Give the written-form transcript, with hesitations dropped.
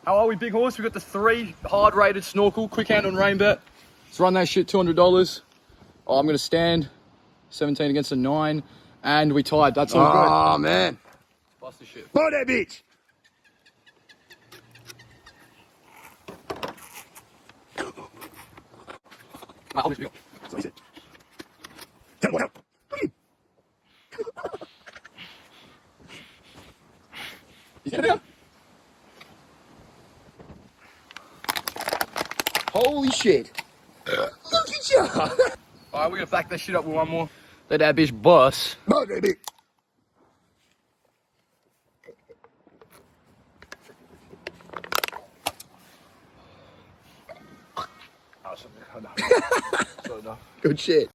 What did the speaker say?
How are we, Big Horse? We've got the 3 hard-rated snorkel, quick hand on rain bet. Let's run that shit, $200. Oh, I'm going to stand 17 against a 9, and we tied. That's all good. Oh, man. Bust the shit. Blow that bitch. Hold this big. That's what he said. Tell what out. He's getting down. Holy shit. Look at you. All right, we're going to back that shit up with one more. Let that bitch bust. Blow that bitch. Good shit.